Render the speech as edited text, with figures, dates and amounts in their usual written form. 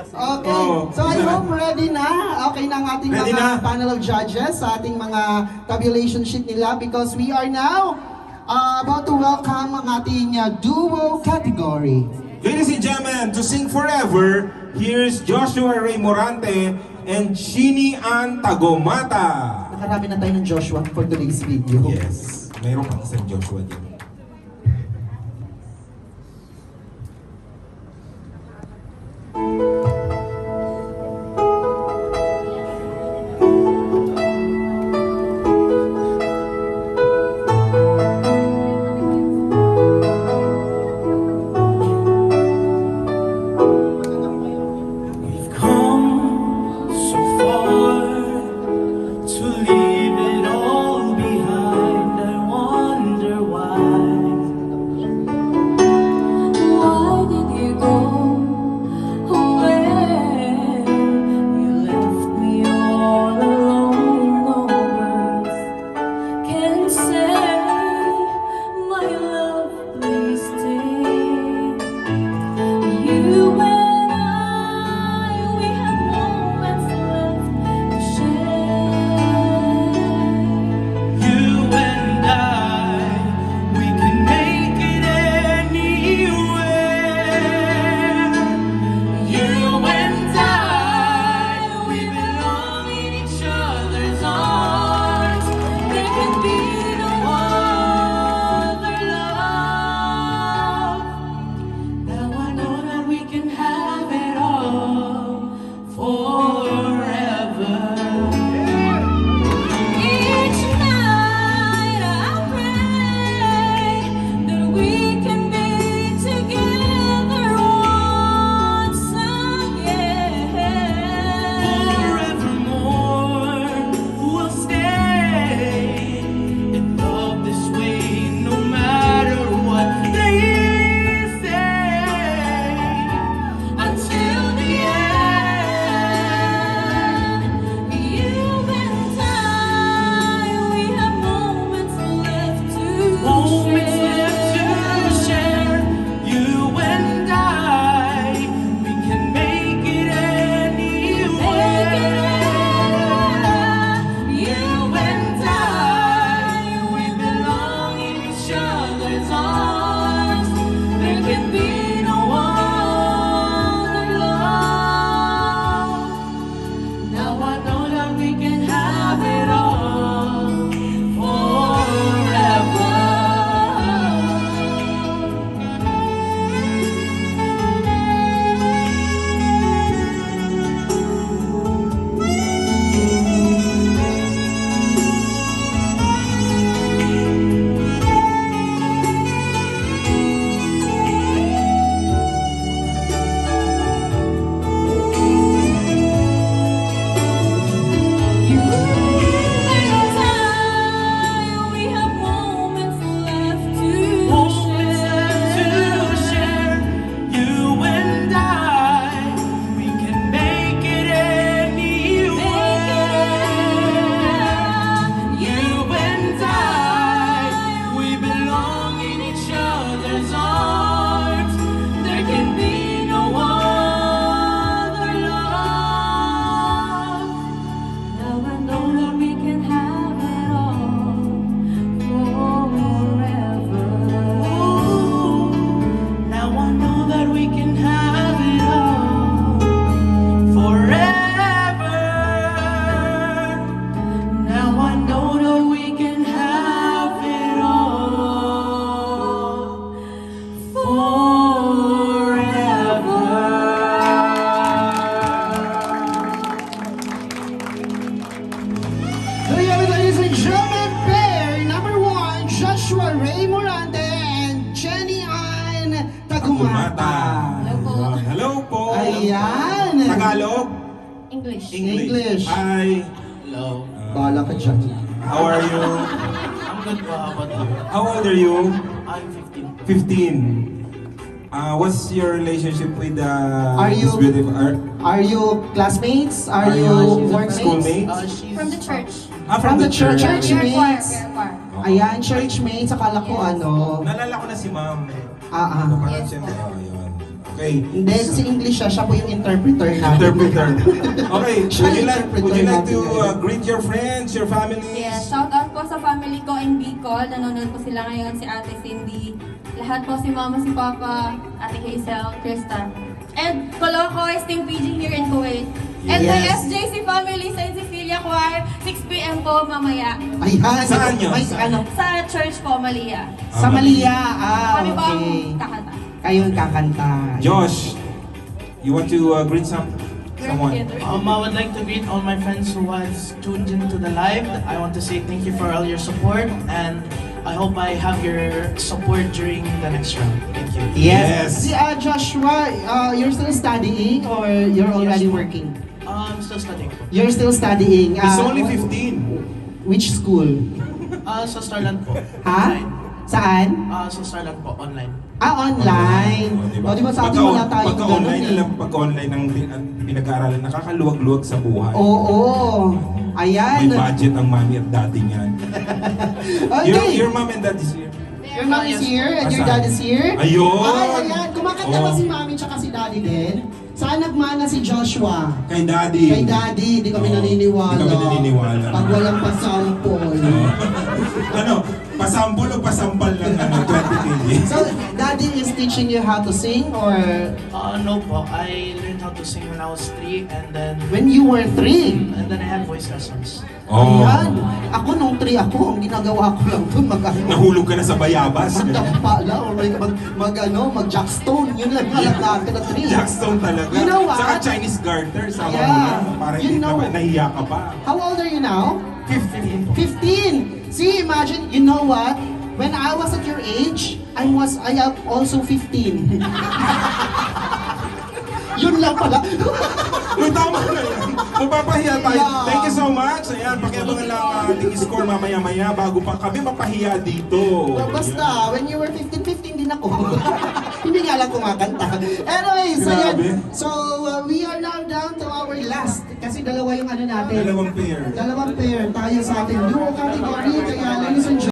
Okay, Oh, so I isa na. hope ready na. Okay na ang ating Ready mga na. panel of judges sa ating mga tabulation sheet nila because we are now about to welcome ang ating duo category. Ladies and gentlemen, to sing forever, here's Joshua Ray Morante and Shini Ann Tagomata. Nakarami na tayo ng Joshua for today's video. Yes, mayroon pang isang Joshua din. We've come so far to leave it all behind. I wonder why. Why did you go away? You left me all alone. No words can say, my love, please stay. You and I, we have moments left to share. You and I, we can make it anywhere. You and I, we belong in each other's arms. There can be no other love. Now I know that we can have it all forever. Each night I pray that we can be together once again. Forevermore, we'll stay in love this way, no matter what they say. Until the end, You and I, we have moments left to moments left to share. share. You and I, we can make it anywhere. You and I, we belong in each other's arms. There can be no other love. Now I know that we can have it all forever. You and I, we have moments left to Moments left to share. You and I, we can make it anywhere. You and I, we belong in each other's arms. There can be no other love. Now I know that we can have it all forever. Now I know that we can have it all forever. Now I know that we can have it all forever. So you have it, ladies and gentlemen, pair number 1, Joshua Ray Morante and Jenny Ann Tagumata. Hello po. Ayan. Tagalog? English. English. Hi. Hello. Bahala ka dyan. How are you? I'm good po. How about you? How old are you? I'm 15. 15. What's your relationship with Are this you- beautiful art? Are you classmates? Are you she's a workmates? Schoolmates? She's From the church. From the church. We're choir. Churchmates. We're choir. Ayan, churchmates. Akala ko ano. Nalala ko na si ma'am. Ah, ah. Parang Yes, siyempre, po. yun. Okay. Hindi, kasi English siya po yung interpreter natin. Interpreter. Okay, Siya would you like interpreter to natin. greet your friends, your families? Yes, shout out po sa family ko in Bicol. Nanonood po sila ngayon, si Ate Cindy. Lahat po, si Mama, si Papa, Ate Hazel, Krista. And Colocoy, Sting PG here in Kuwait. And my Yes. SJC family, Saint Cecilia Choir, 6 p.m. po mamaya. Ayan. Saan yun? May, Saan? ano, Sa church po, Malia. sa Malia. Kami po ang Okay. kakanta. Kayo yung kakanta. Josh, you want to greet someone? I would like to greet all my friends who has tuned into the live. I want to say thank you for all your support, and I hope I have your support during the next round. Thank you. Yes. Si Joshua, you're still studying or you're already Yes. working? I'm still studying po. You're still studying. He's only 15. Which school? Sa Starland po. Ha? Online. Saan? Sa Starland po, online. Online. O, di ba sa atin wala tayong ganun Pagka-online eh. pagka-online ang pinag-aaralan, nakakaluwag-luwag sa buhay. Oo. May Ayan. budget ang mommy at daddy niyan. Okay. Your mom and dad is here. Your mom is here and your Asan? dad is here. Ayun! Ay, ayan. Kumakanta ba Oh. si mami tsaka si daddy din? Saan nagmana si Joshua? Kay daddy. Kay daddy, di kami Oo, naniniwala. di kami naniniwala. Pag walang pasampol. Ano, pasampol o pasampal lang 20 kg? So, daddy is teaching you how to sing or No po. I learned how to sing when I was 3, and when you were 3? I had voice lessons. Oh. Ayan. Ako nung 3 ako, ang ginagawa ko lang doon Nahulog ka na sa bayabas. magdampa lang or mag jackstone. Yun lang alam natin na 3. Jackstone talaga. You know what? Saka Chinese garter, sama mo Yeah. na. Para You hindi know- ka nahiya ka pa. How old are you now? 15 po. 15. See, imagine, you know what? When I was at your age, I am also 15. Yun lang pala. Uy, tama na yan. Mapapahiya tayo. Yeah. Thank you so much. Ayan, pakiabangan lang ang ating score mamaya-maya bago pa kami mapahiya dito. Basta, when you were 15 din ako. Hindi nga lang kumakanta. Anyway, so yan. Grabe. So, we are now down to our last. Kasi dalawa yung ano natin. Dalawang pair. Dalawang pair tayo sa ating duo category. Kaya, ladies and gentlemen,